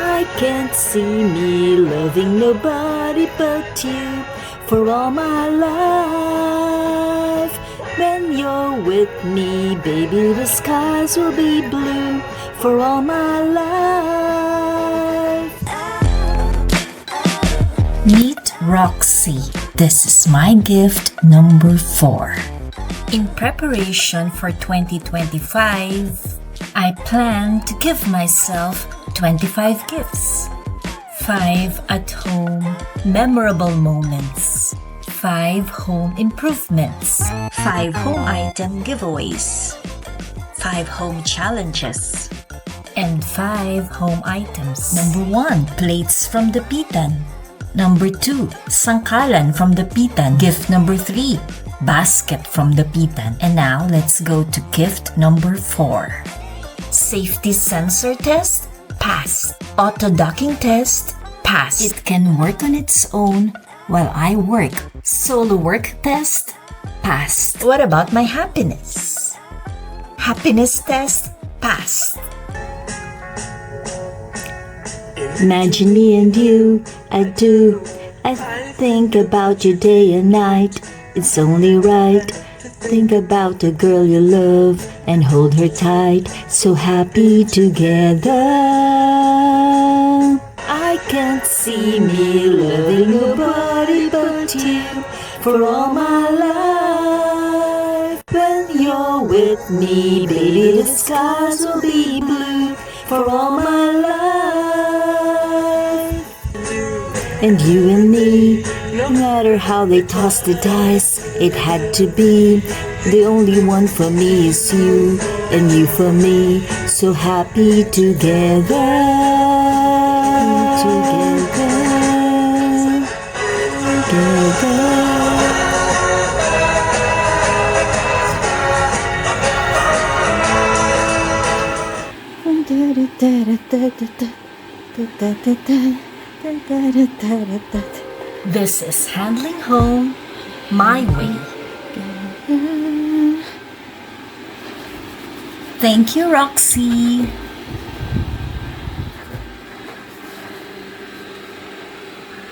I can't see me loving nobody but you for all my life. When you're with me, baby, the skies will be blue for all my life. Meet Roxy. This is my gift number 4. In preparation for 2025, I plan to give myself 25 gifts. 5 at-home memorable moments. 5 home improvements. 5 home item giveaways. 5 home challenges. And 5 home items. Number 1, plates from the Pitan. Number 2, sangkalan from the Pitan. Gift number 3, basket from the Pitan. And now, let's go to gift number 4. Safety sensor test? Pass. Auto docking test? Pass. It can work on its own while I work. Solo work test? Pass. What about my happiness? Happiness test? Pass. Imagine me and you, I do. I think about you day and night. It's only right. Think about the girl you love and hold her tight. So happy together. I can't see me loving nobody but you for all my life. When you're with me, baby, the skies will be blue for all my life. And you and me, no matter how they toss the dice, it had to be. The only one for me is you, and you for me. So happy together. This is Handling Home My Way. Thank you, Roxy.